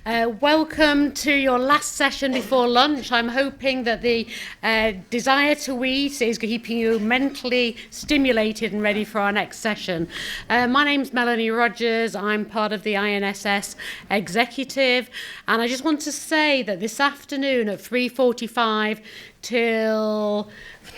Welcome to your last session before lunch. I'm hoping that the desire to eat is keeping you mentally stimulated and ready for our next session. My name's Melanie Rogers. I'm part of the INSS executive, and I just want to say that this afternoon at 3:45 till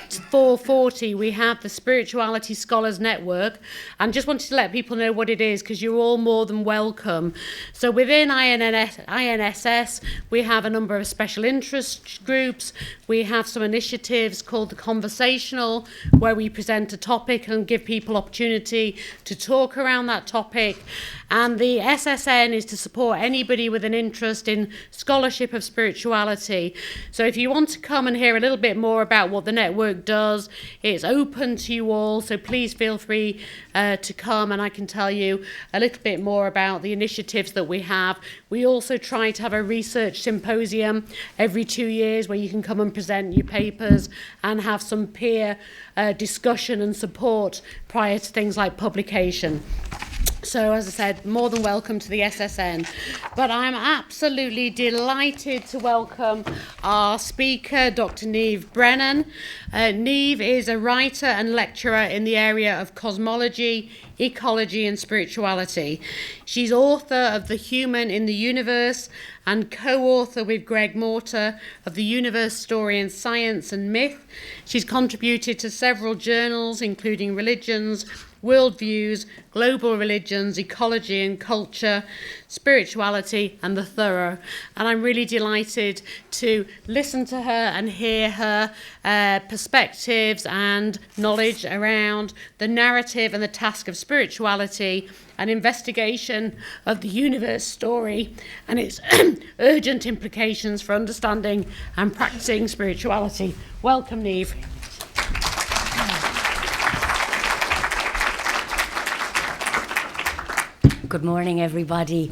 4:40 we have the Spirituality Scholars Network, and just wanted to let people know what it is because you're all more than welcome. So within INSS we have a number of special interest groups. We have some initiatives called the Conversational, where we present a topic and give people opportunity to talk around that topic. And the SSN is to support anybody with an interest in scholarship of spirituality. So if you want to come and hear a little bit more about what the network does, it's open to you all, so please feel free to come, and I can tell you a little bit more about the initiatives that we have. We also try to have a research symposium every 2 years where you can come and present your papers and have some peer discussion and support prior to things like publication. So, as I said, more than welcome to the SSN. But I'm absolutely delighted to welcome our speaker, Dr. Niamh Brennan. Niamh is a writer and lecturer in the area of cosmology, ecology and spirituality. She's author of The Human in the Universe and co-author with Greg Morter of The Universe Story in Science and Myth. She's contributed to several journals, including Religions, Worldviews, Global Religions, Ecology and Culture, Spirituality and The Thorough. And I'm really delighted to listen to her and hear her perspectives and knowledge around the narrative and the task of spirituality, an investigation of the universe story and its urgent implications for understanding and practicing spirituality. Welcome, Niamh. Good morning, everybody.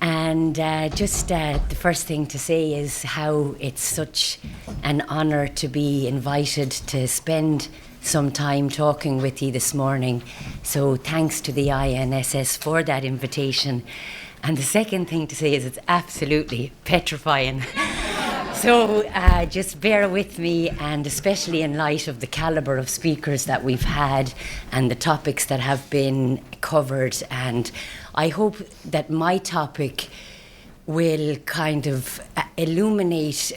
And the first thing to say is how it's such an honour to be invited to spend some time talking with you this morning. So thanks to the INSS for that invitation. And the second thing to say is it's absolutely petrifying. So just bear with me, and especially in light of the calibre of speakers that we've had and the topics that have been covered. And I hope that my topic will kind of illuminate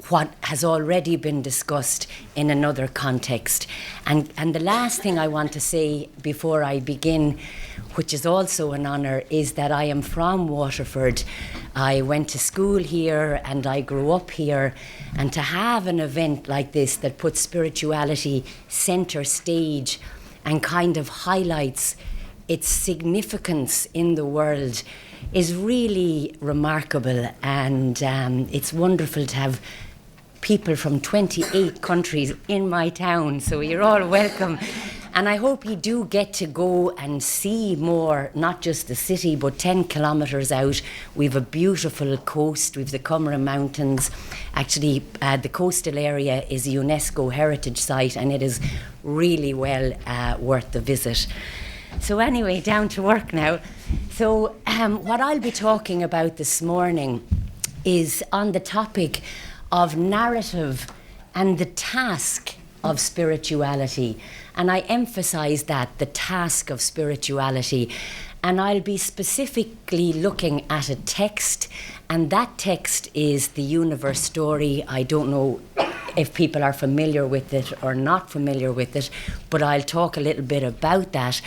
what has already been discussed in another context. And the last thing I want to say before I begin, which is also an honour, is that I am from Waterford. I went to school here and I grew up here, and to have an event like this that puts spirituality centre stage and kind of highlights its significance in the world is really remarkable. And it's wonderful to have people from 28 countries in my town, so you're all welcome. And I hope you do get to go and see more, not just the city, but 10 kilometres out. We've a beautiful coast, we've the Cumra Mountains. Actually, the coastal area is a UNESCO heritage site, and it is really well worth the visit. So anyway, down to work now. So what I'll be talking about this morning is on the topic of narrative and the task of spirituality. And I emphasise that, the task of spirituality. And I'll be specifically looking at a text, and that text is The Universe Story. I don't know if people are familiar with it or not familiar with it, but I'll talk a little bit about that.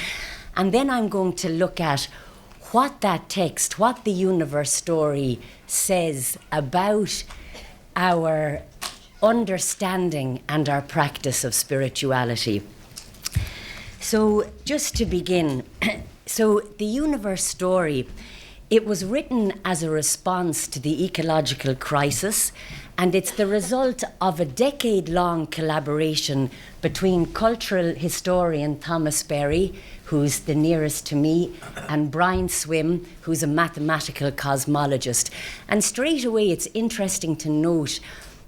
And then I'm going to look at what that text, what The Universe Story says about our understanding and our practice of spirituality. So just to begin, so The Universe Story, it was written as a response to the ecological crisis, and it's the result of a decade-long collaboration between cultural historian Thomas Berry, who's the nearest to me, and Brian Swim, who's a mathematical cosmologist. And straight away, it's interesting to note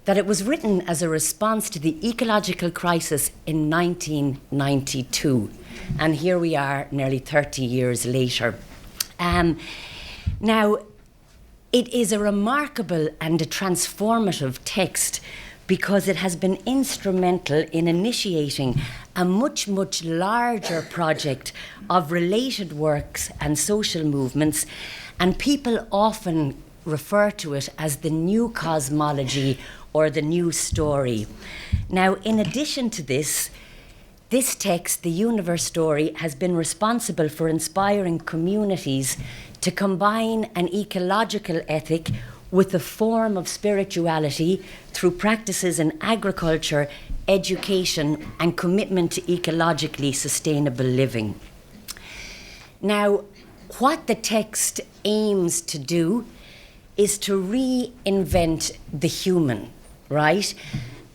that it was written as a response to the ecological crisis in 1992. And here we are nearly 30 years later. Now, It is a remarkable and a transformative text because it has been instrumental in initiating a much, much larger project of related works and social movements, and people often refer to it as the new cosmology or the new story. Now, in addition to this text, the Universe Story, has been responsible for inspiring communities to combine an ecological ethic with a form of spirituality through practices in agriculture, education, and commitment to ecologically sustainable living. Now, what the text aims to do is to reinvent the human, right?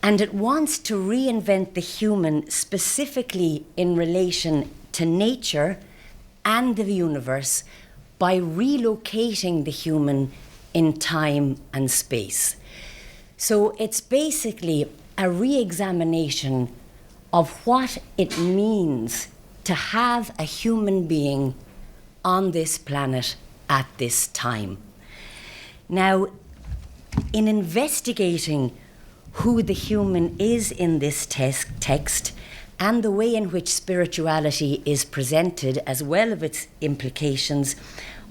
And it wants to reinvent the human specifically in relation to nature and the universe by relocating the human in time and space. So it's basically a re-examination of what it means to have a human being on this planet at this time. Now, in investigating who the human is in this text and the way in which spirituality is presented, as well as its implications,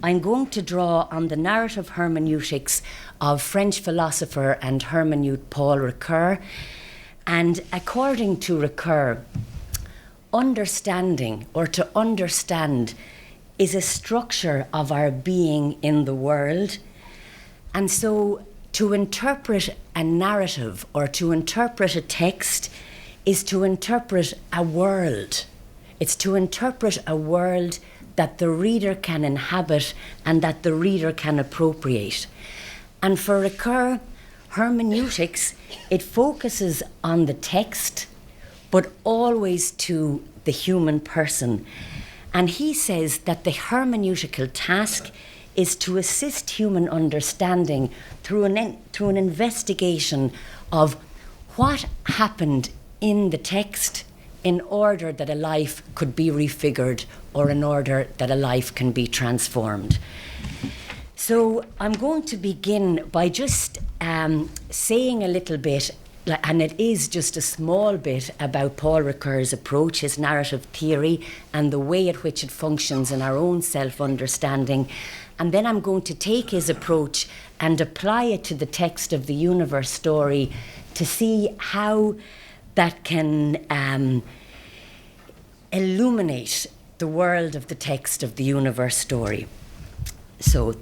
I'm going to draw on the narrative hermeneutics of French philosopher and hermeneut Paul Ricoeur. And according to Ricoeur, understanding, or to understand, is a structure of our being in the world. And so to interpret a narrative or to interpret a text is to interpret a world. It's to interpret a world that the reader can inhabit and that the reader can appropriate. And for Ricoeur, hermeneutics, it focuses on the text, but always to the human person. And he says that the hermeneutical task is to assist human understanding through an investigation of what happened in the text in order that a life could be refigured or in order that a life can be transformed. So I'm going to begin by just saying a little bit, and it is just a small bit, about Paul Ricoeur's approach, his narrative theory, and the way in which it functions in our own self-understanding. And then I'm going to take his approach and apply it to the text of the Universe Story to see how that can illuminate the world of the text of the Universe Story. So,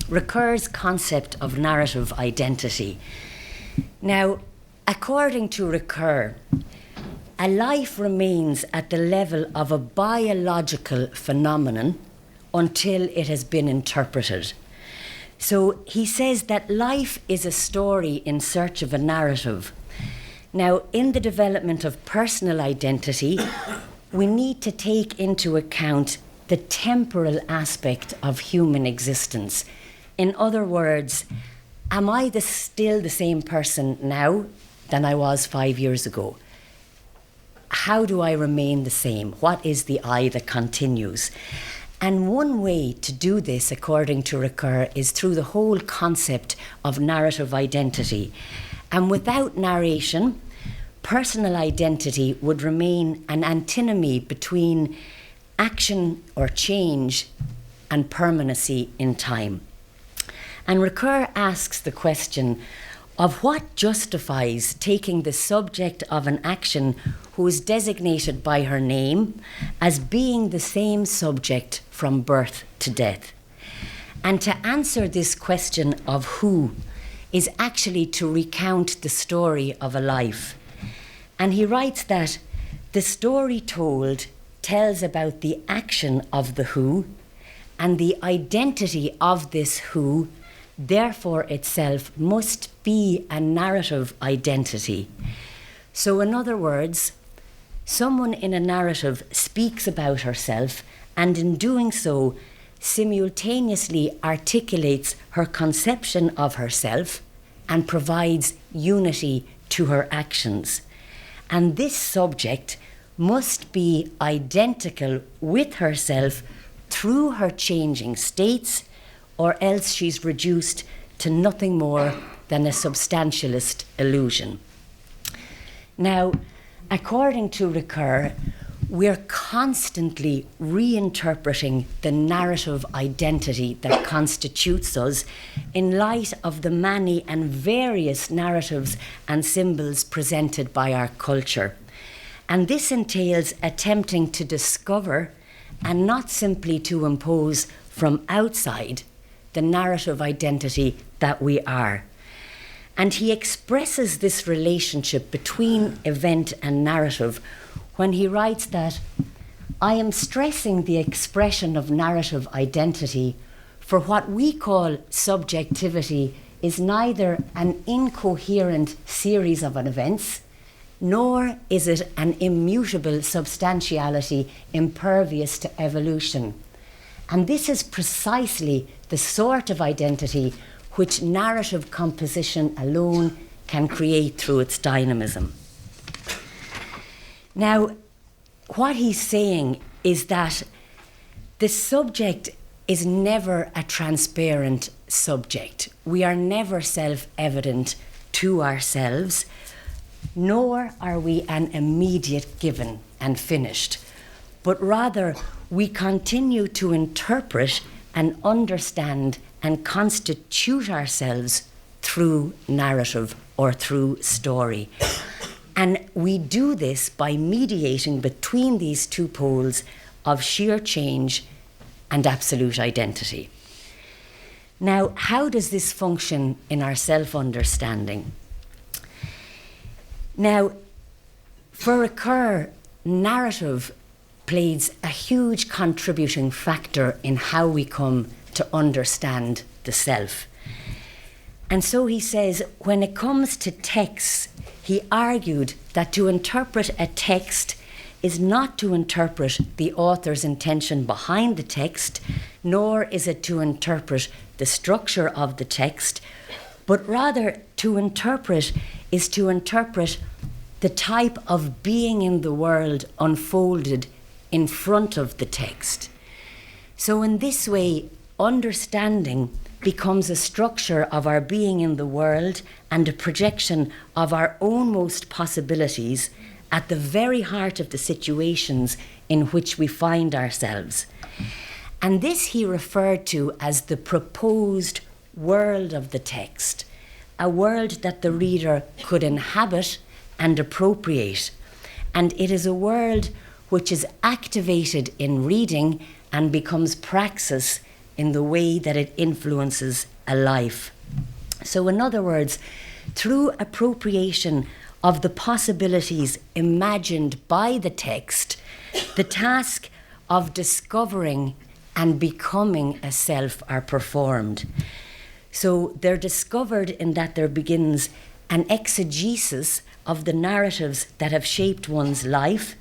Ricoeur's concept of narrative identity. Now, according to Ricoeur, a life remains at the level of a biological phenomenon until it has been interpreted. So he says that life is a story in search of a narrative. Now, in the development of personal identity, we need to take into account the temporal aspect of human existence. In other words, am I still the same person now than I was 5 years ago? How do I remain the same? What is the I that continues? And one way to do this, according to Ricoeur, is through the whole concept of narrative identity. And without narration, personal identity would remain an antinomy between action or change and permanency in time. And Ricoeur asks the question of what justifies taking the subject of an action who is designated by her name as being the same subject from birth to death. And to answer this question of who is actually to recount the story of a life. And he writes that the story told tells about the action of the who, and the identity of this who, therefore itself, must be a narrative identity. So in other words, someone in a narrative speaks about herself, and in doing so, simultaneously articulates her conception of herself and provides unity to her actions. And this subject must be identical with herself through her changing states, or else she's reduced to nothing more than a substantialist illusion. Now, according to Ricoeur, we're constantly reinterpreting the narrative identity that constitutes us in light of the many and various narratives and symbols presented by our culture. And this entails attempting to discover and not simply to impose from outside the narrative identity that we are. And he expresses this relationship between event and narrative when he writes that, "I am stressing the expression of narrative identity, for what we call subjectivity is neither an incoherent series of events, nor is it an immutable substantiality impervious to evolution. And this is precisely the sort of identity which narrative composition alone can create through its dynamism." Now, what he's saying is that the subject is never a transparent subject. We are never self-evident to ourselves, nor are we an immediate given and finished, but rather we continue to interpret and understand and constitute ourselves through narrative or through story. And we do this by mediating between these two poles of sheer change and absolute identity. Now, how does this function in our self-understanding? Now, for Ricoeur, narrative plays a huge contributing factor in how we come to understand the self. And so he says, when it comes to texts, he argued that to interpret a text is not to interpret the author's intention behind the text, nor is it to interpret the structure of the text, but rather to interpret is to interpret the type of being in the world unfolded in front of the text. So in this way, understanding becomes a structure of our being in the world and a projection of our own most possibilities at the very heart of the situations in which we find ourselves. And this he referred to as the proposed world of the text, a world that the reader could inhabit and appropriate. And it is a world which is activated in reading and becomes praxis in the way that it influences a life. So in other words, through appropriation of the possibilities imagined by the text, the task of discovering and becoming a self are performed. So they're discovered in that there begins an exegesis of the narratives that have shaped one's life,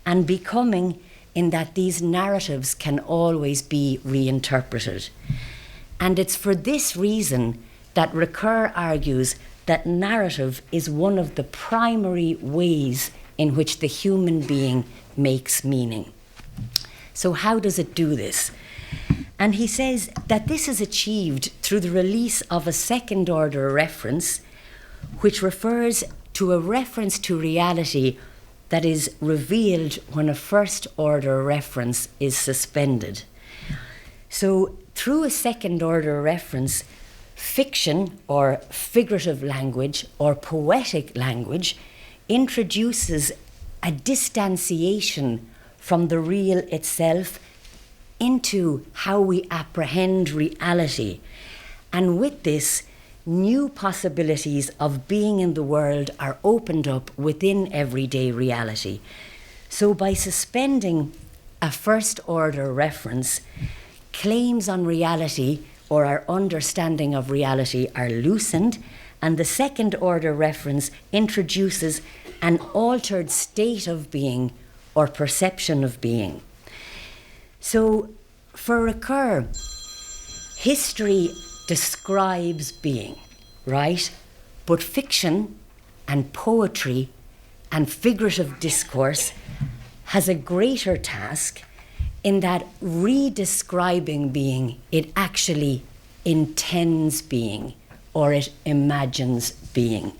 and becoming in that these narratives can always be reinterpreted. And it's for this reason that Ricoeur argues that narrative is one of the primary ways in which the human being makes meaning. So how does it do this? And he says that this is achieved through the release of a second-order reference, which refers to a reference to reality that is revealed when a first-order reference is suspended. So through a second-order reference, fiction or figurative language or poetic language introduces a distanciation from the real itself into how we apprehend reality. And with this, new possibilities of being in the world are opened up within everyday reality. So by suspending a first-order reference, claims on reality or our understanding of reality are loosened, and the second-order reference introduces an altered state of being or perception of being. So for Ricoeur, history describes being, right? But fiction and poetry and figurative discourse has a greater task in that redescribing being, it actually intends being or it imagines being.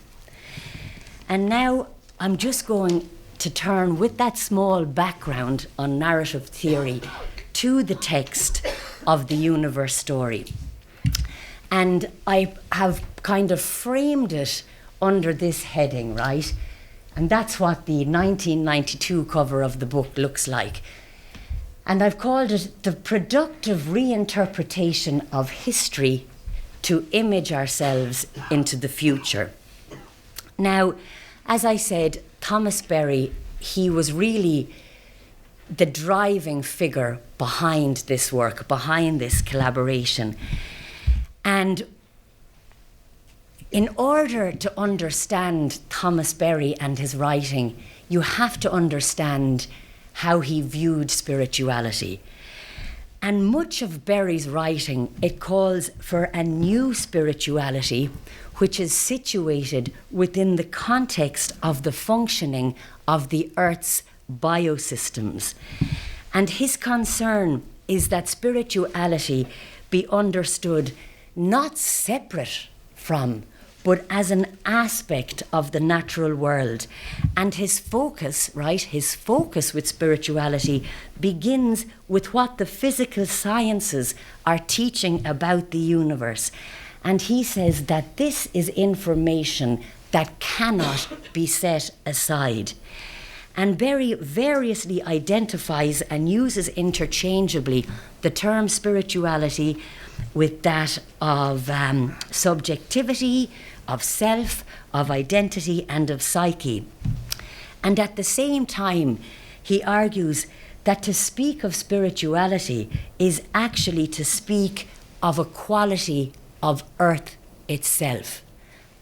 And now I'm just going to turn, with that small background on narrative theory, to the text of the universe story. And I have kind of framed it under this heading, right? And that's what the 1992 cover of the book looks like. And I've called it the productive reinterpretation of history to image ourselves into the future. Now, as I said, Thomas Berry, he was really the driving figure behind this work, behind this collaboration. And in order to understand Thomas Berry and his writing, you have to understand how he viewed spirituality. And much of Berry's writing, it calls for a new spirituality which is situated within the context of the functioning of the Earth's biosystems. And his concern is that spirituality be understood not separate from, but as an aspect of the natural world. And his focus, right, his focus with spirituality begins with what the physical sciences are teaching about the universe. And he says that this is information that cannot be set aside. And Berry variously identifies and uses interchangeably the term spirituality with that of subjectivity, of self, of identity, and of psyche. And at the same time, he argues that to speak of spirituality is actually to speak of a quality of earth itself,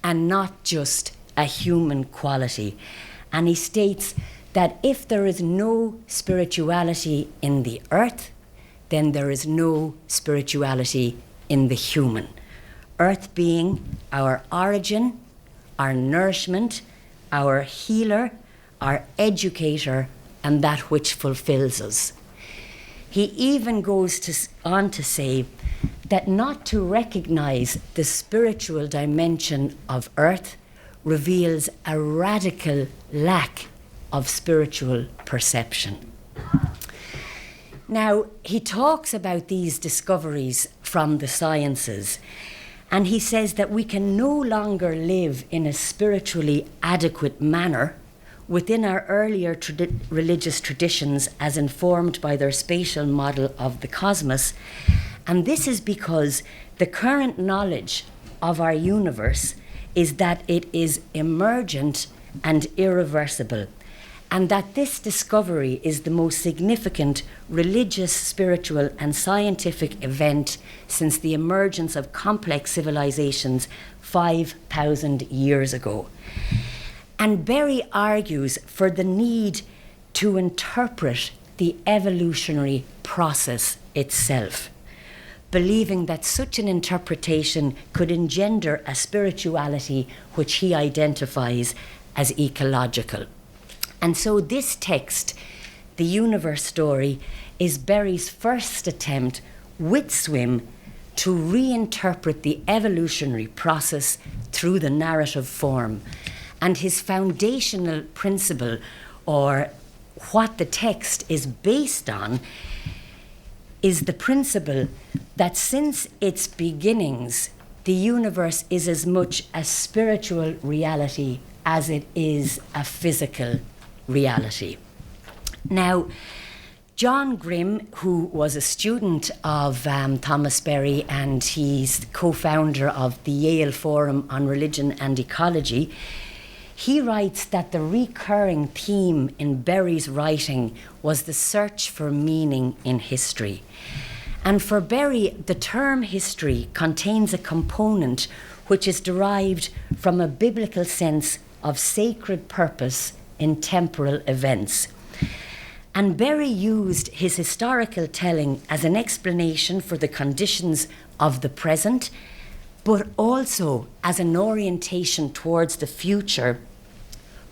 and not just a human quality. And he states that if there is no spirituality in the earth, then there is no spirituality in the human. Earth being our origin, our nourishment, our healer, our educator, and that which fulfills us. He even goes on to say that not to recognize the spiritual dimension of earth reveals a radical lack of spiritual perception. Now, he talks about these discoveries from the sciences, and he says that we can no longer live in a spiritually adequate manner within our earlier religious traditions as informed by their spatial model of the cosmos. And this is because the current knowledge of our universe is that it is emergent and irreversible, and that this discovery is the most significant religious, spiritual, and scientific event since the emergence of complex civilizations 5,000 years ago. And Berry argues for the need to interpret the evolutionary process itself, believing that such an interpretation could engender a spirituality which he identifies as ecological. And so this text, The Universe Story, is Berry's first attempt with Swim to reinterpret the evolutionary process through the narrative form. And his foundational principle, or what the text is based on, is the principle that since its beginnings, the universe is as much a spiritual reality as it is a physical reality. Now, John Grimm, who was a student of Thomas Berry, and he's co-founder of the Yale Forum on Religion and Ecology, he writes that the recurring theme in Berry's writing was the search for meaning in history. And for Berry, the term history contains a component which is derived from a biblical sense of sacred purpose in temporal events. And Berry used his historical telling as an explanation for the conditions of the present, but also as an orientation towards the future,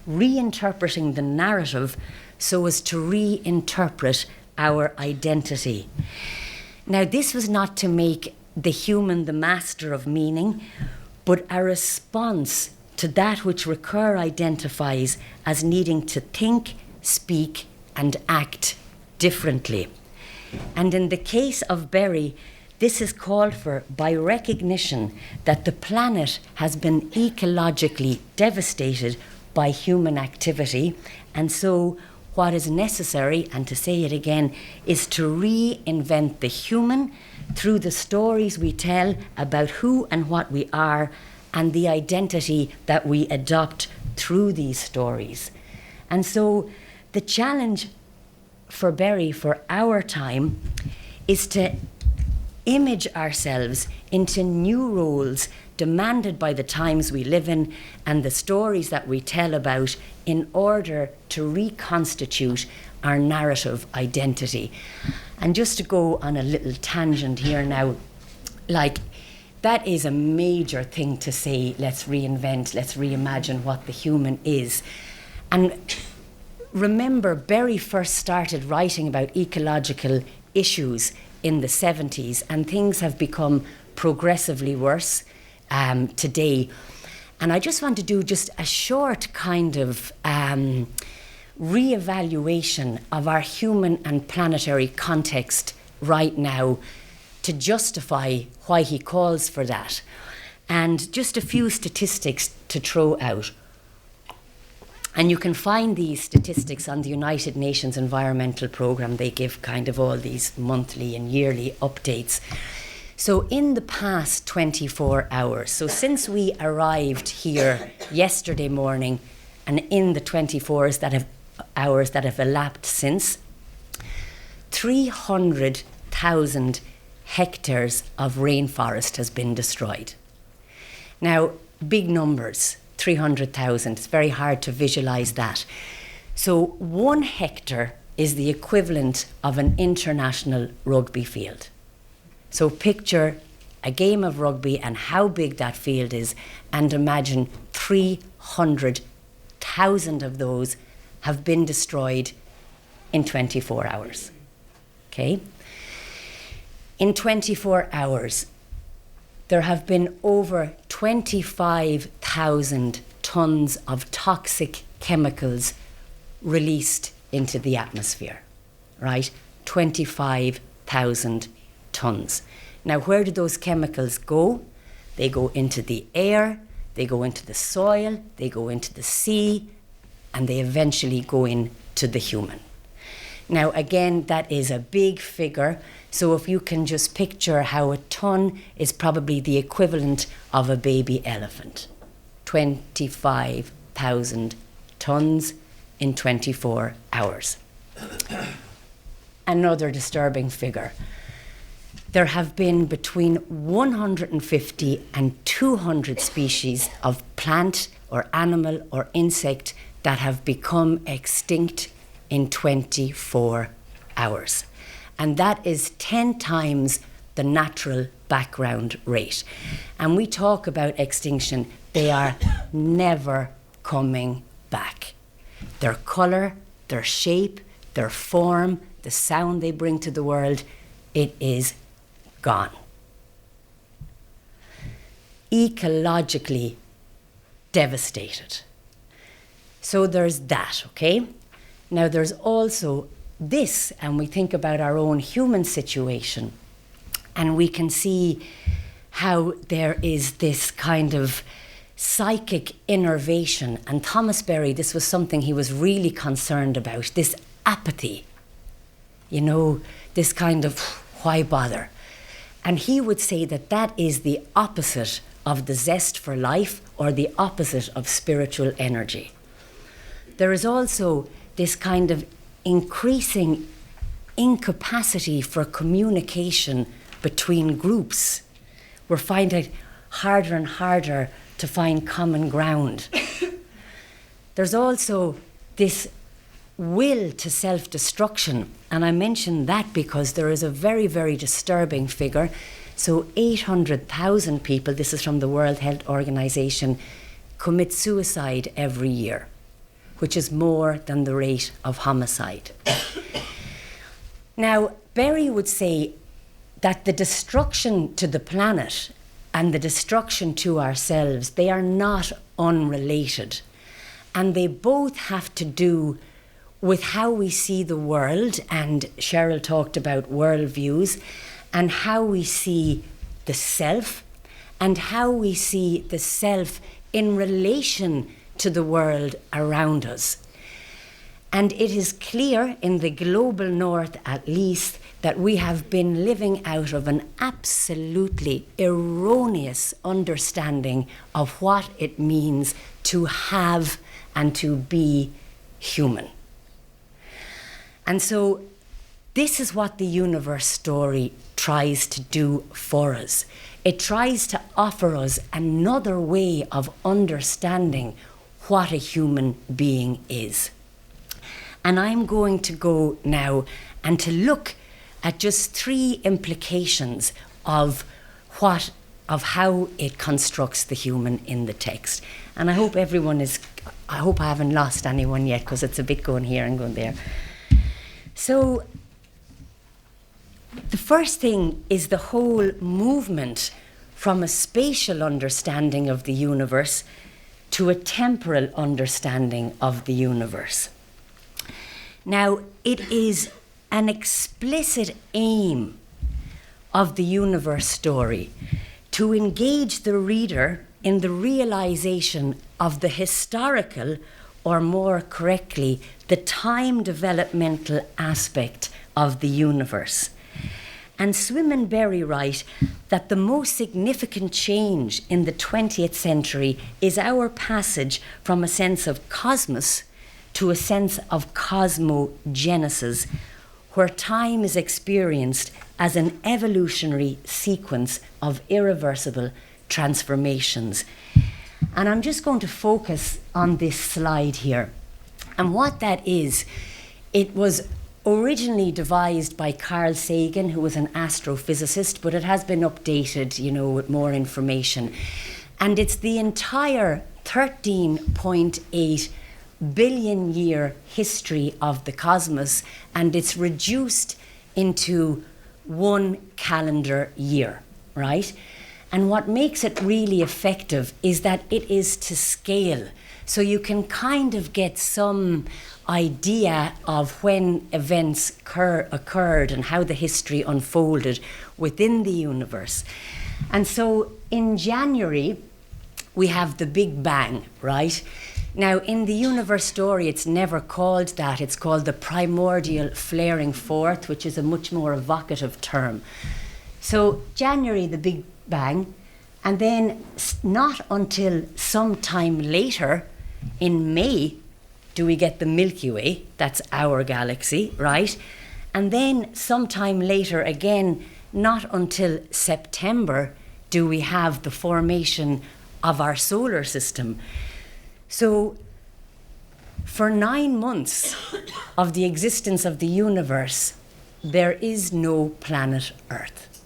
reinterpreting the narrative so as to reinterpret our identity. Now, this was not to make the human, the master of meaning, but a response to that which Ricoeur identifies as needing to think, speak, and act differently. And in the case of Berry, this is called for by recognition that the planet has been ecologically devastated by human activity, and so what is necessary, and to say it again, is to reinvent the human through the stories we tell about who and what we are and the identity that we adopt through these stories. And so the challenge for Berry, for our time, is to image ourselves into new roles demanded by the times we live in and the stories that we tell about in order to reconstitute our narrative identity. And just to go on a little tangent here now, like, that is a major thing to say, let's reinvent, let's reimagine what the human is. And remember, Berry first started writing about ecological issues in the 70s, and things have become progressively worse today. And I just want to do just a short kind of re-evaluation of our human and planetary context right now to justify why he calls for that. And just a few statistics to throw out. And you can find these statistics on the United Nations Environmental Programme. They give kind of all these monthly and yearly updates. So in the past 24 hours, so since we arrived here yesterday morning and in the 24 hours that have elapsed since, 300,000 hectares of rainforest has been destroyed. Now, big numbers, 300,000. It's very hard to visualize that. So 1 hectare is the equivalent of an international rugby field. So picture a game of rugby and how big that field is, and imagine 300,000 of those have been destroyed in 24 hours. Okay? In 24 hours, there have been over 25,000 tons of toxic chemicals released into the atmosphere, right? 25,000 tons. Now, where do those chemicals go? They go into the air, they go into the soil, they go into the sea, and they eventually go into the human. Now, again, that is a big figure. So if you can just picture how a ton is probably the equivalent of a baby elephant. 25,000 tons in 24 hours. Another disturbing figure. There have been between 150 and 200 species of plant or animal or insect that have become extinct in 24 hours. And that is 10 times the natural background rate. And we talk about extinction, they are never coming back. Their colour, their shape, their form, the sound they bring to the world, it is gone. Ecologically devastated. So there's that, okay? Now there's also this, and we think about our own human situation, and we can see how there is this kind of psychic innervation. And Thomas Berry, this was something he was really concerned about, this apathy, you know, this kind of why bother? And he would say that that is the opposite of the zest for life or the opposite of spiritual energy. There is also this kind of increasing incapacity for communication between groups. We're finding it harder and harder to find common ground. There's also this will to self-destruction, and I mention that because there is a very, very disturbing figure. So 800,000 people, this is from the World Health Organization, commit suicide every year, which is more than the rate of homicide. Now, Berry would say that the destruction to the planet and the destruction to ourselves, they are not unrelated. And they both have to do with how we see the world, and Cheryl talked about worldviews, and how we see the self, and how we see the self in relation to the world around us. And it is clear in the global north, at least, that we have been living out of an absolutely erroneous understanding of what it means to have and to be human. And so this is what the universe story tries to do for us. It tries to offer us another way of understanding what a human being is. And I'm going to go now and to look at just 3 implications of how it constructs the human in the text. And I hope I haven't lost anyone yet, because it's a bit going here and going there. So the first thing is the whole movement from a spatial understanding of the universe to a temporal understanding of the universe. Now, it is an explicit aim of the universe story to engage the reader in the realization of the historical, or more correctly, the time developmental aspect of the universe. And Swim and Berry write that the most significant change in the 20th century is our passage from a sense of cosmos to a sense of cosmogenesis, where time is experienced as an evolutionary sequence of irreversible transformations. And I'm just going to focus on this slide here. And what that is, it was originally devised by Carl Sagan, who was an astrophysicist, but it has been updated, with more information. And it's the entire 13.8 billion year history of the cosmos, and it's reduced into 1 calendar year, right? And what makes it really effective is that it is to scale. So you can kind of get some idea of when events occurred and how the history unfolded within the universe. And so in January, we have the Big Bang, right? Now, in the universe story, it's never called that. It's called the primordial flaring forth, which is a much more evocative term. So January, the Big Bang, and then not until some time later, in May, do we get the Milky Way. That's our galaxy, right? And then sometime later again, not until September, do we have the formation of our solar system. So for 9 months of the existence of the universe, there is no planet Earth.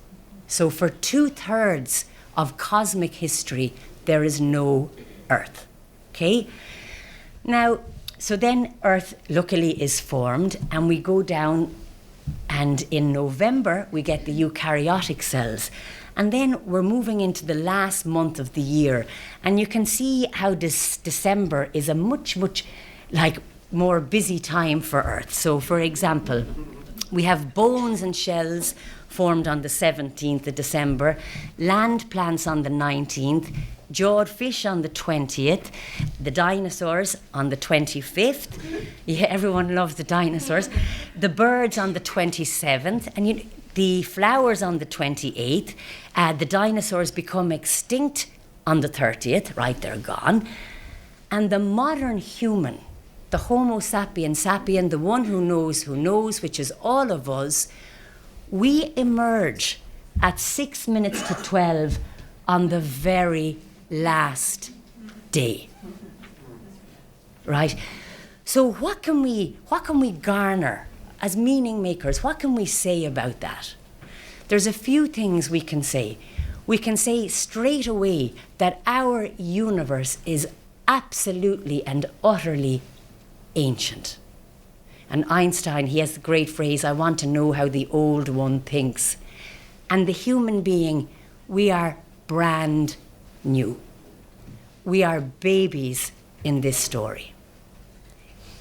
So for 2/3 of cosmic history, there is no Earth. Okay? Now, so then Earth luckily is formed, and we go down, and in November we get the eukaryotic cells. And then we're moving into the last month of the year. And you can see how this December is a much more busy time for Earth. So for example, we have bones and shells formed on the 17th of December, land plants on the 19th, jawed fish on the 20th, the dinosaurs on the 25th. Yeah, everyone loves the dinosaurs. The birds on the 27th, and the flowers on the 28th. The dinosaurs become extinct on the 30th, right, they're gone. And the modern human, the Homo sapiens sapien, the one who knows, which is all of us, we emerge at 6 minutes to 12 on the very last day, right? So what can we garner as meaning makers? What can we say about that? There's a few things we can say. We can say straight away that our universe is absolutely and utterly ancient. And Einstein, he has the great phrase, I want to know how the old one thinks. and the human being, we are brand new. We are babies in this story.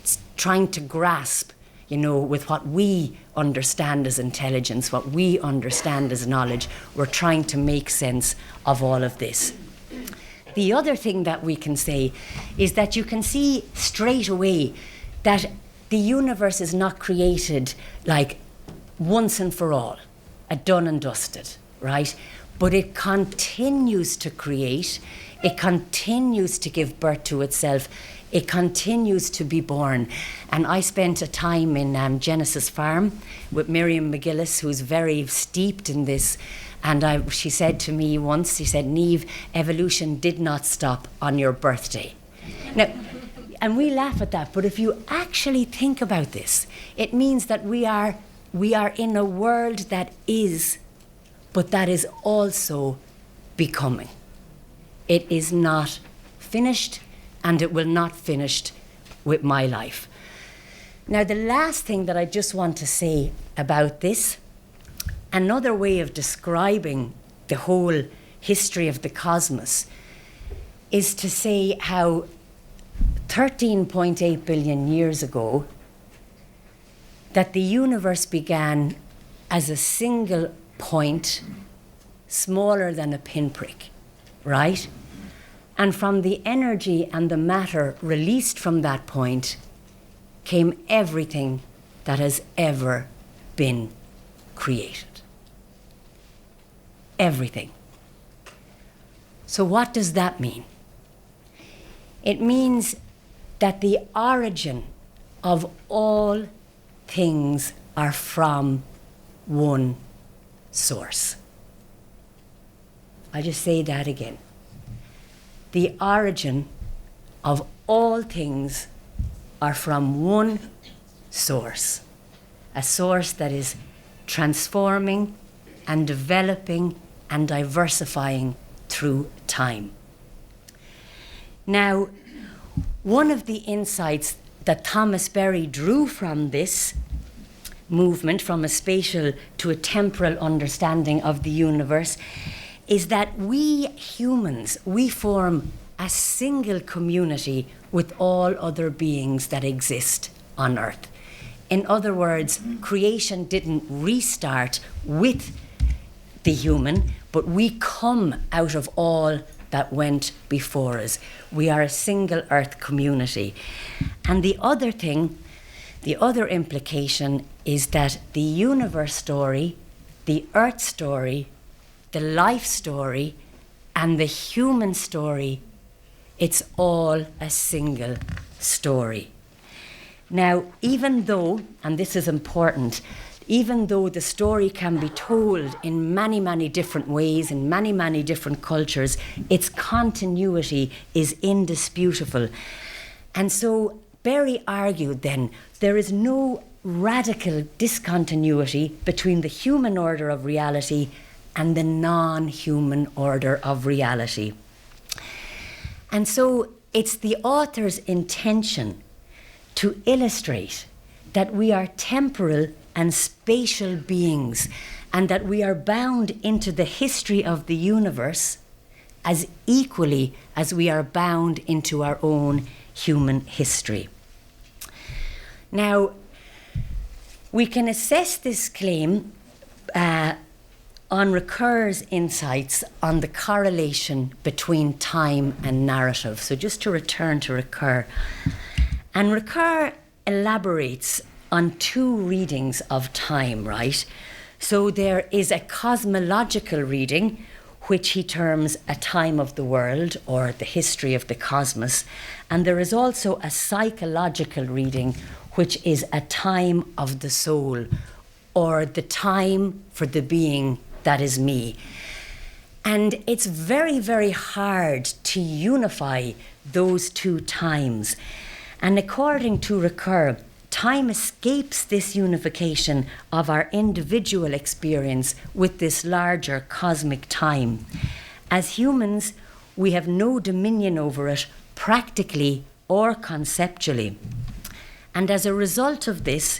It's trying to grasp, with what we understand as intelligence, what we understand as knowledge, we're trying to make sense of all of this. The other thing that we can say is that you can see straight away that the universe is not created like once and for all, a done and dusted, right? But it continues to create, it continues to give birth to itself, it continues to be born. And I spent a time in Genesis Farm with Miriam McGillis, who's very steeped in this. And she said to me once, she said, "Niamh, evolution did not stop on your birthday." Now, and we laugh at that, but if you actually think about this, it means that we are in a world that is, but that is also becoming. It is not finished, and it will not finish with my life. Now, the last thing that I just want to say about this, another way of describing the whole history of the cosmos, is to say how 13.8 billion years ago, that the universe began as a single point, smaller than a pinprick, right? And from the energy and the matter released from that point came everything that has ever been created. Everything. So what does that mean? It means that the origin of all things are from one source. I just say that again. The origin of all things are from one source, a source that is transforming and developing and diversifying through time. Now, one of the insights that Thomas Berry drew from this movement, from a spatial to a temporal understanding of the universe, is that we humans, we form a single community with all other beings that exist on Earth. In other words, creation didn't restart with the human, but we come out of all that went before us. We are a single Earth community. And the other thing, the other implication is that the universe story, the Earth story, the life story, and the human story, it's all a single story. Now, even though, and this is important, even though the story can be told in many, many different ways, in many, many different cultures, its continuity is indisputable. And so Berry argued then there is no radical discontinuity between the human order of reality and the non-human order of reality. And so it's the author's intention to illustrate that we are temporal and spatial beings, and that we are bound into the history of the universe as equally as we are bound into our own human history. Now, we can assess this claim on Ricoeur's insights on the correlation between time and narrative. So just to return to Ricoeur. And Ricoeur elaborates on two readings of time, right? So there is a cosmological reading, which he terms a time of the world or the history of the cosmos. And there is also a psychological reading, which is a time of the soul, or the time for the being that is me. And it's very, very hard to unify those two times. And according to Ricoeur, time escapes this unification of our individual experience with this larger cosmic time. As humans, we have no dominion over it practically or conceptually. And as a result of this,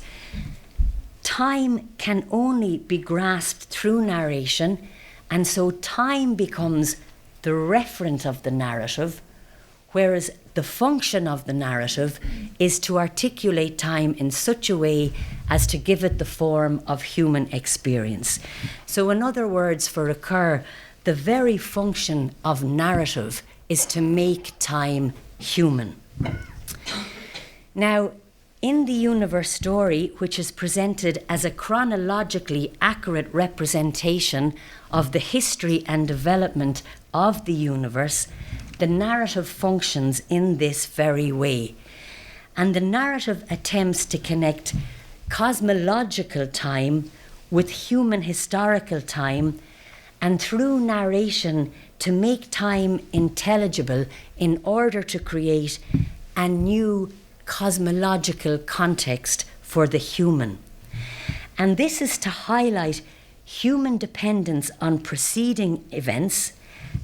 time can only be grasped through narration, and so time becomes the referent of the narrative, whereas the function of the narrative is to articulate time in such a way as to give it the form of human experience. So in other words, for Ricoeur, the very function of narrative is to make time human. Now, in the universe story, which is presented as a chronologically accurate representation of the history and development of the universe, the narrative functions in this very way. And the narrative attempts to connect cosmological time with human historical time, and through narration to make time intelligible in order to create a new cosmological context for the human. And this is to highlight human dependence on preceding events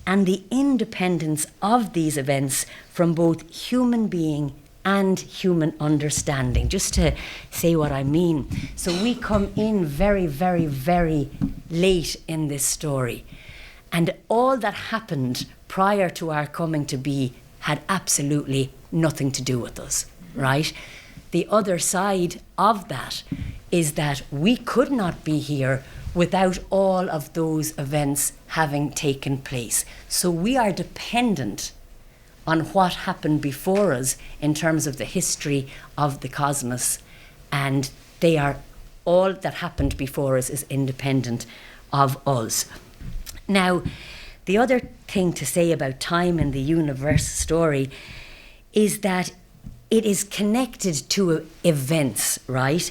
and the independence of these events from both human being and human understanding. Just to say what I mean. So we come in very, very, very late in this story. And all that happened prior to our coming to be had absolutely nothing to do with us, right? The other side of that is that we could not be here without all of those events having taken place. So we are dependent on what happened before us in terms of the history of the cosmos, and they are all that happened before us is independent of us. Now, the other thing to say about time in the universe story is that it is connected to events, right?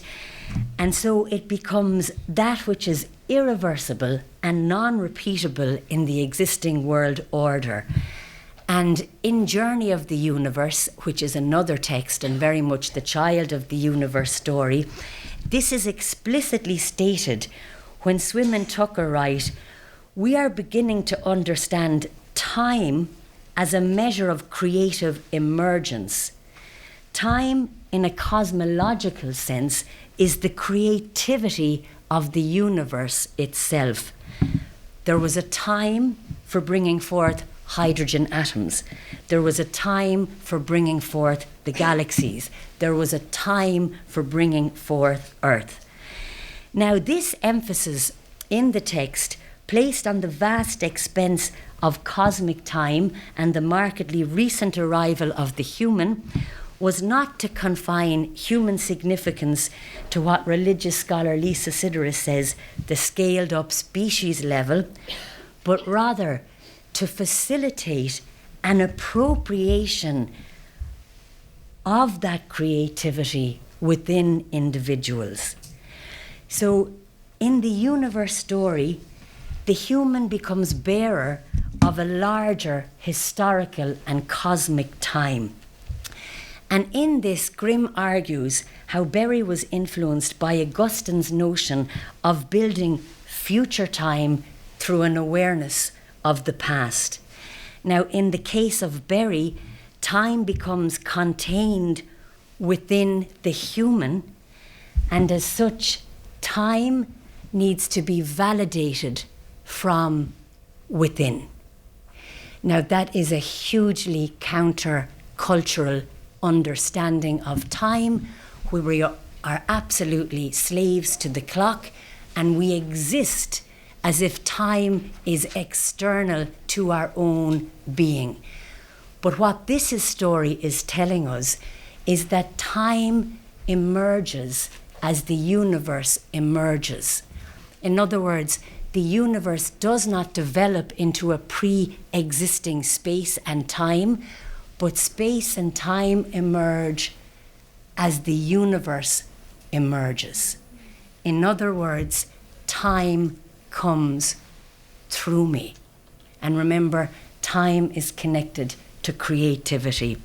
And so it becomes that which is irreversible and non-repeatable in the existing world order. And in Journey of the Universe, which is another text and very much the child of the universe story, this is explicitly stated when Swinton Tucker write, "We are beginning to understand time as a measure of creative emergence. Time, in a cosmological sense, is the creativity of the universe itself. There was a time for bringing forth hydrogen atoms. There was a time for bringing forth the galaxies. There was a time for bringing forth Earth." Now, this emphasis in the text, placed on the vast expense of cosmic time and the markedly recent arrival of the human, was not to confine human significance to what religious scholar Lisa Sideris says, the scaled up species level, but rather to facilitate an appropriation of that creativity within individuals. So in the universe story, the human becomes bearer of a larger historical and cosmic time. And in this, Grimm argues how Berry was influenced by Augustine's notion of building future time through an awareness of the past. Now, in the case of Berry, time becomes contained within the human, and as such, time needs to be validated from within. Now, that is a hugely counter-cultural understanding of time, where we are absolutely slaves to the clock, and we exist as if time is external to our own being. But what this story is telling us is that time emerges as the universe emerges. In other words, the universe does not develop into a pre-existing space and time, but space and time emerge as the universe emerges. In other words, time comes through me. And remember, time is connected to creativity.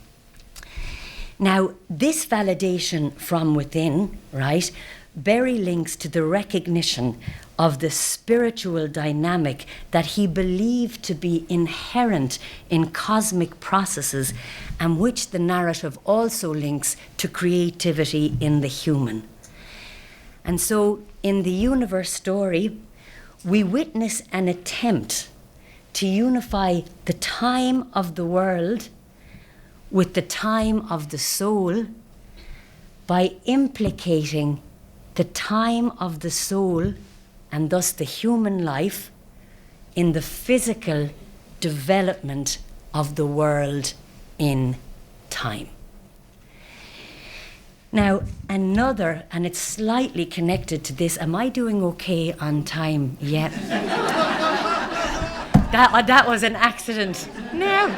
Now, this validation from within, right, Berry links to the recognition of the spiritual dynamic that he believed to be inherent in cosmic processes, and which the narrative also links to creativity in the human. And so in the universe story, we witness an attempt to unify the time of the world with the time of the soul by implicating the time of the soul, and thus the human life, in the physical development of the world in time. Now, another, and it's slightly connected to this, am I doing okay on time yet? That was an accident. No.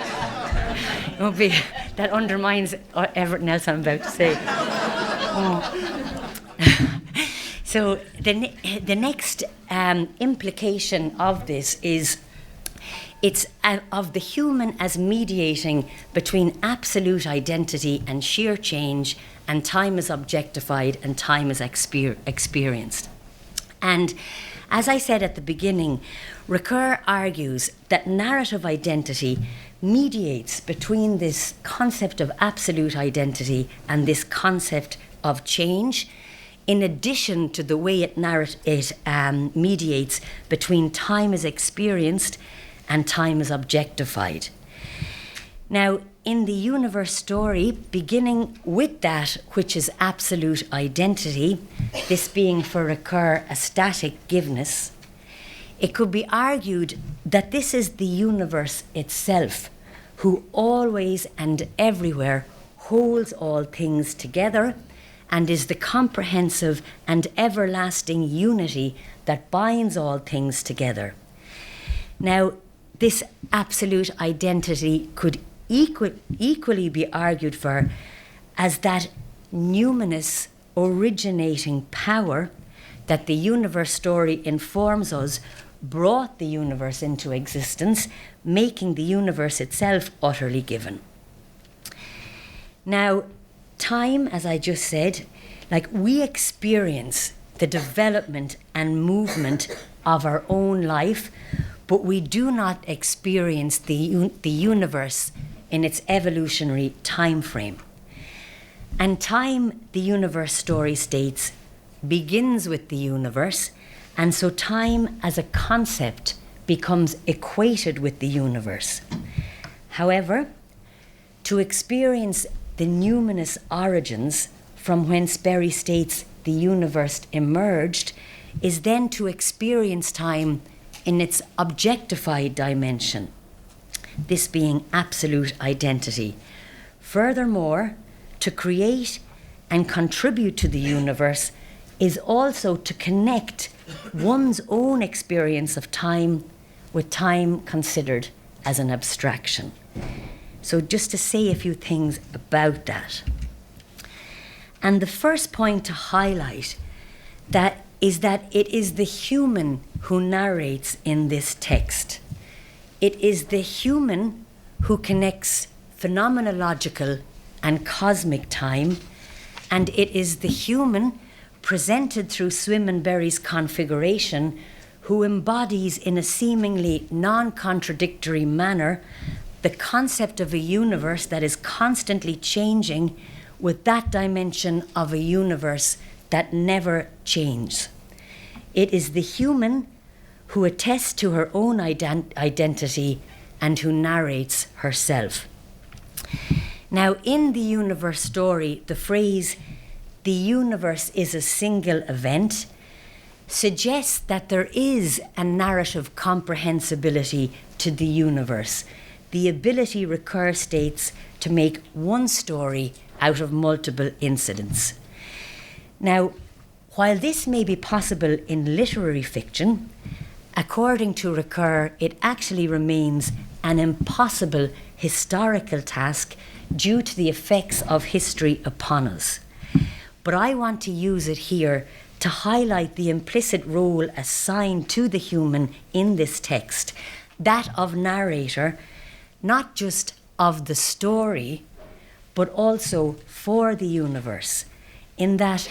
It won't be, that undermines everything else I'm about to say. Oh. So the next implication of this is it's of the human as mediating between absolute identity and sheer change, and time is objectified and time is experienced. And as I said at the beginning, Ricoeur argues that narrative identity mediates between this concept of absolute identity and this concept of change, in addition to the way it mediates between time is experienced and time is objectified. Now, in the universe story, beginning with that which is absolute identity, this being for Ricoeur a static giveness, it could be argued that this is the universe itself, who always and everywhere holds all things together and is the comprehensive and everlasting unity that binds all things together. Now, this absolute identity could equally be argued for as that numinous originating power that the universe story informs us brought the universe into existence, making the universe itself utterly given. Now, time, as I just said, like we experience the development and movement of our own life, but we do not experience the universe in its evolutionary time frame. And time, the universe story states, begins with the universe, and so time as a concept becomes equated with the universe. However, to experience the numinous origins from whence Berry states the universe emerged is then to experience time in its objectified dimension, this being absolute identity. Furthermore, to create and contribute to the universe is also to connect one's own experience of time with time considered as an abstraction. So just to say a few things about that. And the first point to highlight is that it is the human who narrates in this text. It is the human who connects phenomenological and cosmic time, and it is the human presented through Swim and Berry's configuration who embodies in a seemingly non-contradictory manner the concept of a universe that is constantly changing with that dimension of a universe that never changes. It is the human who attests to her own identity and who narrates herself. Now, in the universe story, the phrase, "the universe is a single event," suggests that there is a narrative comprehensibility to the universe, the ability, Ricoeur states, to make one story out of multiple incidents. Now, while this may be possible in literary fiction, according to Ricoeur, it actually remains an impossible historical task due to the effects of history upon us. But I want to use it here to highlight the implicit role assigned to the human in this text, that of narrator, not just of the story, but also for the universe, in that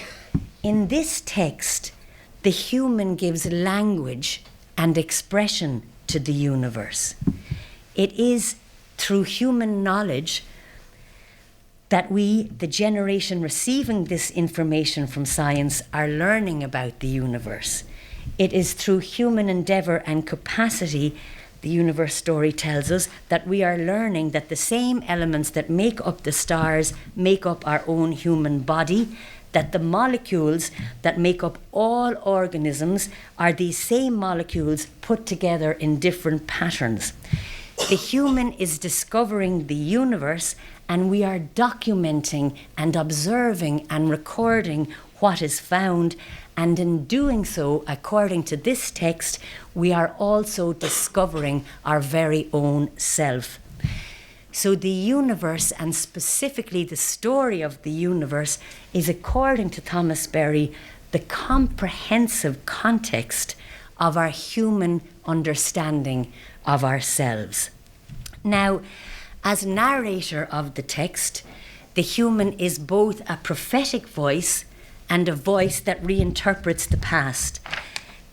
in this text, the human gives language and expression to the universe. It is through human knowledge that we, the generation receiving this information from science, are learning about the universe. It is through human endeavour and capacity, the universe story tells us, that we are learning that the same elements that make up the stars make up our own human body, that the molecules that make up all organisms are these same molecules put together in different patterns. The human is discovering the universe, and we are documenting and observing and recording what is found. And in doing so, according to this text, we are also discovering our very own self. So the universe, and specifically the story of the universe, is, according to Thomas Berry, the comprehensive context of our human understanding of ourselves. Now, as narrator of the text, the human is both a prophetic voice and a voice that reinterprets the past.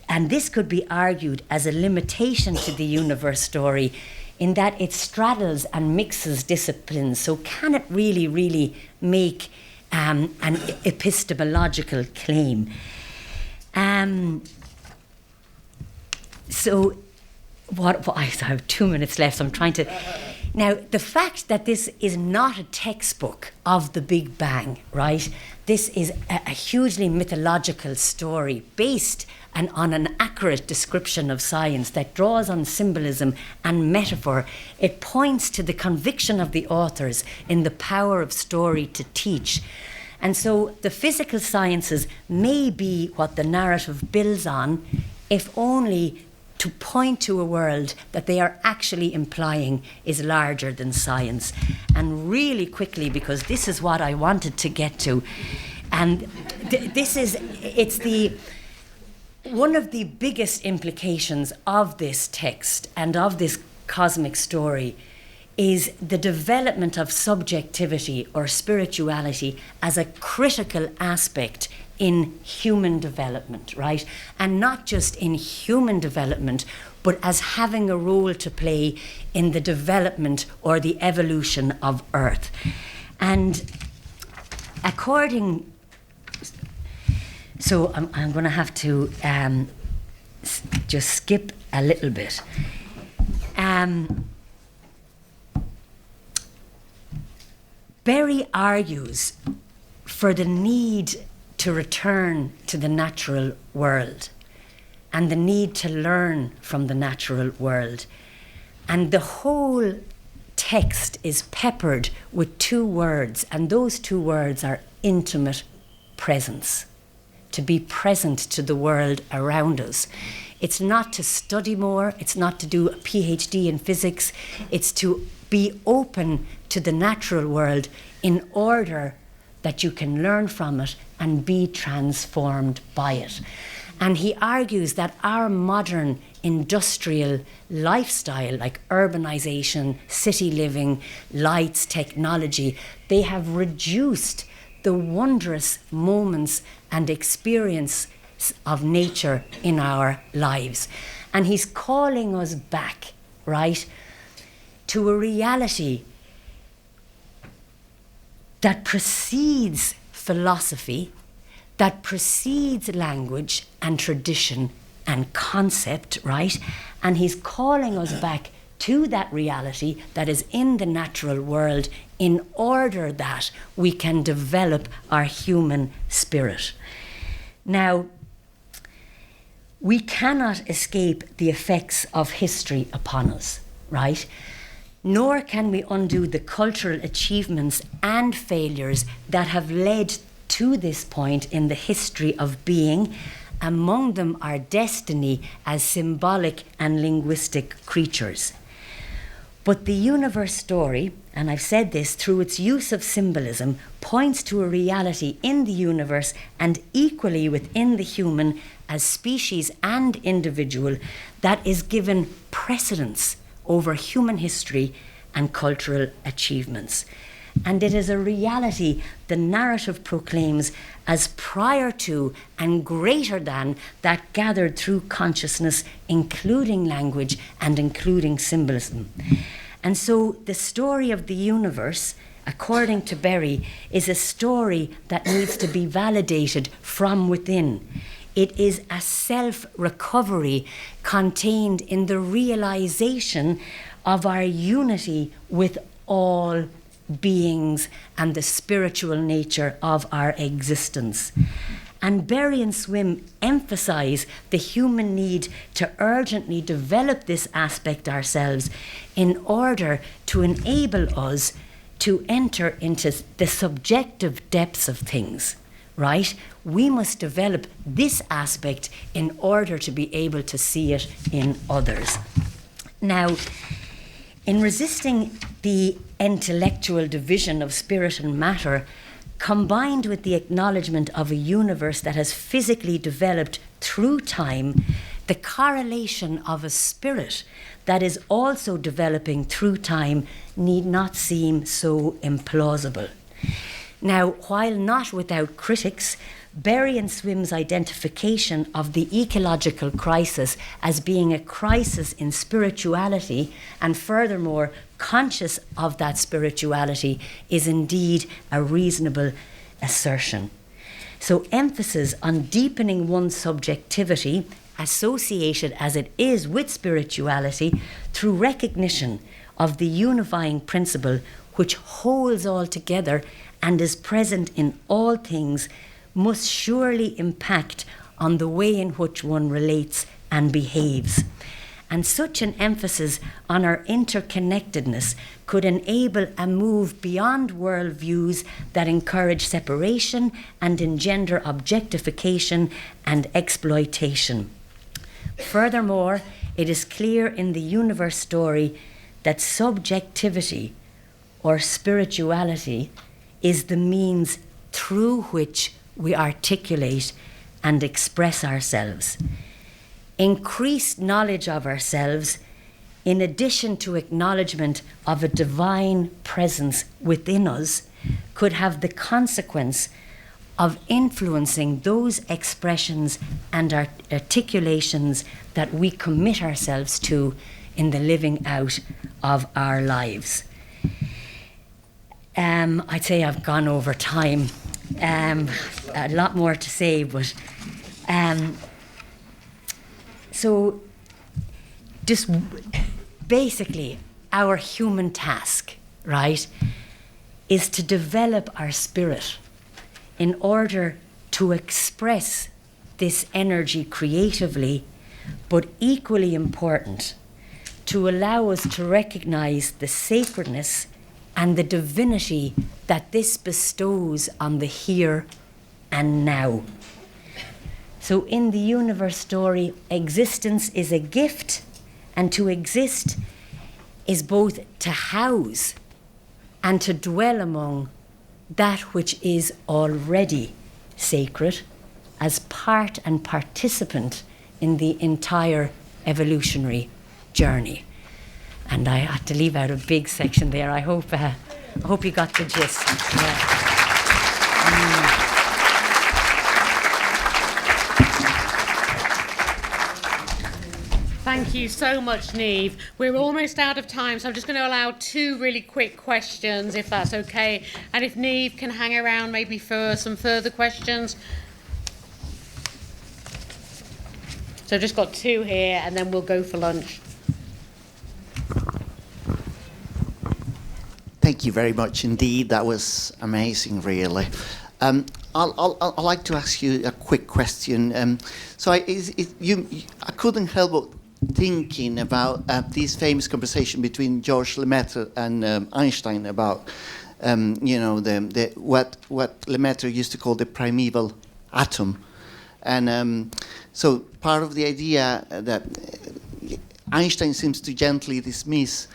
And this could be argued as a limitation to the universe story, in that it straddles and mixes disciplines. So can it really make an epistemological claim? So I have 2 minutes left, so I'm trying to... Now, the fact that this is not a textbook of the Big Bang, right? This is a hugely mythological story based on an accurate description of science that draws on symbolism and metaphor. It points to the conviction of the authors in the power of story to teach. And so the physical sciences may be what the narrative builds on, if only to point to a world that they are actually implying is larger than science. And really quickly, because this is what I wanted to get to, and one of the biggest implications of this text and of this cosmic story is the development of subjectivity or spirituality as a critical aspect in human development, right? And not just in human development, but as having a role to play in the development or the evolution of Earth. And so I'm going to have to just skip a little bit. Berry argues for the need to return to the natural world and the need to learn from the natural world. And the whole text is peppered with two words, and those two words are intimate presence. To be present to the world around us. It's not to study more, it's not to do a PhD in physics, it's to be open to the natural world in order that you can learn from it and be transformed by it. And he argues that our modern industrial lifestyle, like urbanization, city living, lights, technology, they have reduced the wondrous moments and experience of nature in our lives. And he's calling us back, right, to a reality that precedes philosophy, that precedes language and tradition and concept, right? And he's calling us back to that reality that is in the natural world in order that we can develop our human spirit. Now, we cannot escape the effects of history upon us, right? Nor can we undo the cultural achievements and failures that have led to this point in the history of being, among them our destiny as symbolic and linguistic creatures. But the universe story, and I've said this, through its use of symbolism, points to a reality in the universe and equally within the human as species and individual that is given precedence over human history and cultural achievements. And it is a reality the narrative proclaims as prior to and greater than that gathered through consciousness, including language and including symbolism. And so the story of the universe according to Berry, is a story that needs to be validated from within. It is a self-recovery contained in the realization of our unity with all beings and the spiritual nature of our existence. And Berry and Swim emphasize the human need to urgently develop this aspect ourselves in order to enable us to enter into the subjective depths of things, right? We must develop this aspect in order to be able to see it in others. Now, in resisting the intellectual division of spirit and matter, combined with the acknowledgement of a universe that has physically developed through time, the correlation of a spirit that is also developing through time need not seem so implausible. Now, while not without critics, Berry and Swim's identification of the ecological crisis as being a crisis in spirituality, and furthermore conscious of that spirituality, is indeed a reasonable assertion. So emphasis on deepening one's subjectivity, associated as it is with spirituality, through recognition of the unifying principle which holds all together and is present in all things, must surely impact on the way in which one relates and behaves. And such an emphasis on our interconnectedness could enable a move beyond worldviews that encourage separation and engender objectification and exploitation. Furthermore, it is clear in the universe story that subjectivity or spirituality is the means through which we articulate and express ourselves. Increased knowledge of ourselves, in addition to acknowledgement of a divine presence within us, could have the consequence of influencing those expressions and articulations that we commit ourselves to in the living out of our lives. I'd say I've gone over time. A lot more to say, but so just basically our human task, right, is to develop our spirit in order to express this energy creatively, but equally important, to allow us to recognize the sacredness and the divinity that this bestows on the here and now. So in the universe story, existence is a gift, and to exist is both to house and to dwell among that which is already sacred as part and participant in the entire evolutionary journey. And I had to leave out a big section there. I hope you got the gist. Yeah. Thank you so much, Niamh. We're almost out of time, so I'm just going to allow 2 really quick questions, if that's okay. And if Niamh can hang around maybe for some further questions. So I've just got 2 here, and then we'll go for lunch. Thank you very much indeed. That was amazing, really. I'd like to ask you a quick question. I couldn't help but thinking about this famous conversation between Georges Lemaitre and Einstein about, what Lemaitre used to call the primeval atom. And so part of the idea that Einstein seems to gently dismiss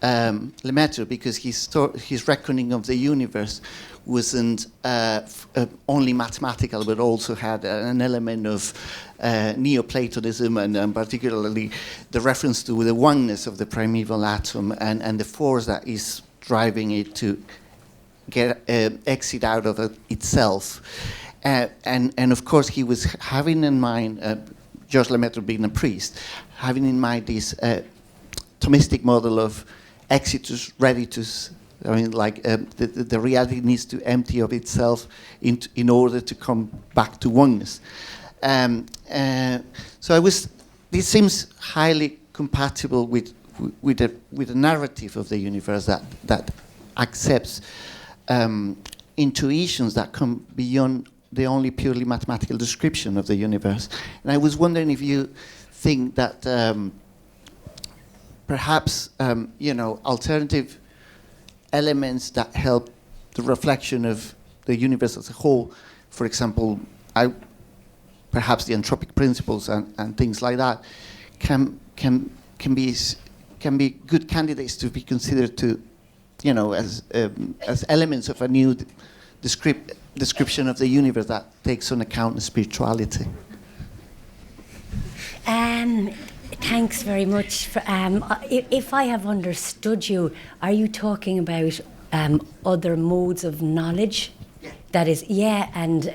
Lemaitre because his reckoning of the universe wasn't only mathematical, but also had an element of Neoplatonism, and particularly the reference to the oneness of the primeval atom and the force that is driving it to get exit out of itself. And of course, he was having in mind, Georges Lemaitre being a priest, having in mind this Thomistic model of exitus reditus I mean, like the reality needs to empty of itself in order to come back to oneness. So this seems highly compatible with the narrative of the universe that accepts intuitions that come beyond the only purely mathematical description of the universe. And I was wondering if you think that perhaps alternative elements that help the reflection of the universe as a whole, for example, perhaps the anthropic principles and things like that, can be good candidates to be considered to, as elements of a new description of the universe that takes on account of spirituality. Thanks very much. If I have understood you, are you talking about other modes of knowledge? Yeah. That is, yeah, and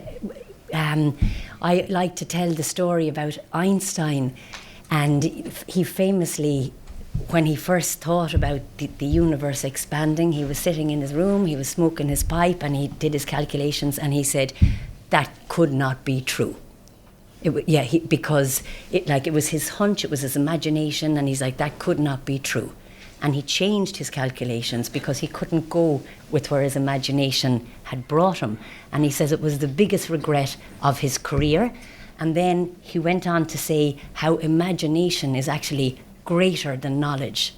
I like to tell the story about Einstein, and he famously, when he first thought about the universe expanding, he was sitting in his room, he was smoking his pipe, and he did his calculations, and he said, that could not be true. Because it was his hunch, it was his imagination, and he's like, that could not be true. And he changed his calculations because he couldn't go with where his imagination had brought him. And he says it was the biggest regret of his career. And then he went on to say how imagination is actually greater than knowledge.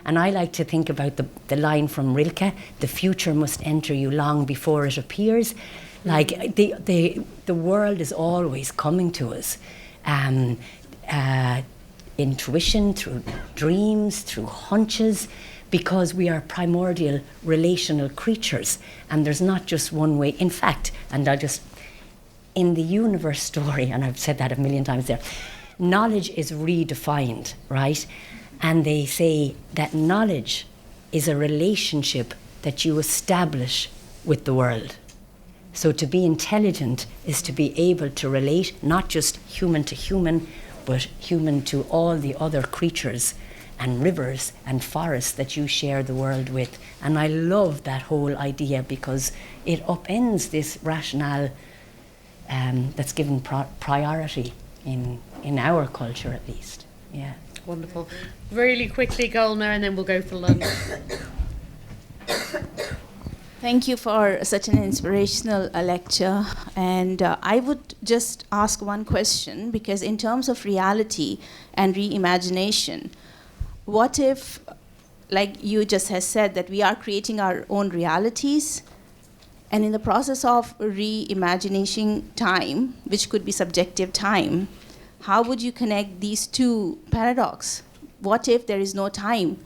And I like to think about the line from Rilke, the future must enter you long before it appears. Like the world is always coming to us. Intuition, through dreams, through hunches, because we are primordial relational creatures, and there's not just one way. In fact, in the universe story, and I've said that a million times there, knowledge is redefined, right? And they say that knowledge is a relationship that you establish with the world. So to be intelligent is to be able to relate, not just human to human, but human to all the other creatures and rivers and forests that you share the world with. And I love that whole idea because it upends this rationale that's given priority in our culture, at least. Yeah. Wonderful. Really quickly, Gulnar, and then we'll go for lunch. Thank you for such an inspirational lecture. And I would just ask one question, because in terms of reality and reimagination, what if, like you just has said, that we are creating our own realities, and in the process of reimagining time, which could be subjective time, how would you connect these two paradoxes? What if there is no time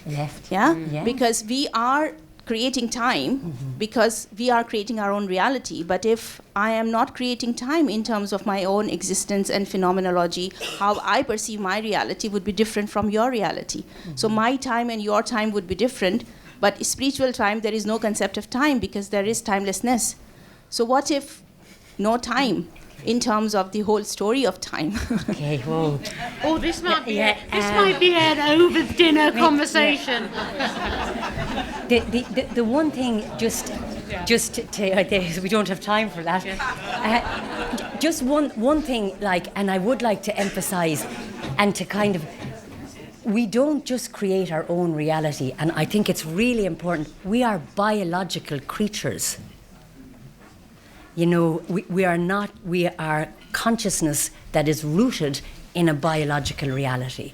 left? Yeah? Yeah. Because we are creating time, because we are creating our own reality. But if I am not creating time in terms of my own existence and phenomenology, how I perceive my reality would be different from your reality. So my time and your time would be different, but spiritual time, there is no concept of time because there is timelessness. So what if no time in terms of the whole story of time? Okay, whoa. Oh, this might be an over-dinner conversation. The one thing, just to we don't have time for that. Just one thing, and I would like to emphasize, and to kind of, we don't just create our own reality, and I think it's really important. We are biological creatures. You know, we are consciousness that is rooted in a biological reality.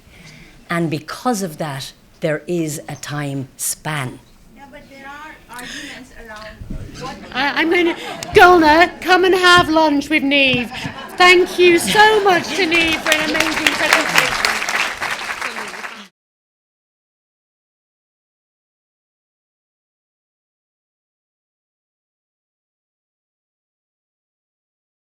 And because of that, there is a time span. Yeah, but there are arguments around what... I'm going to... Gulnar, come and have lunch with Niamh. Thank you so much to Niamh for an amazing...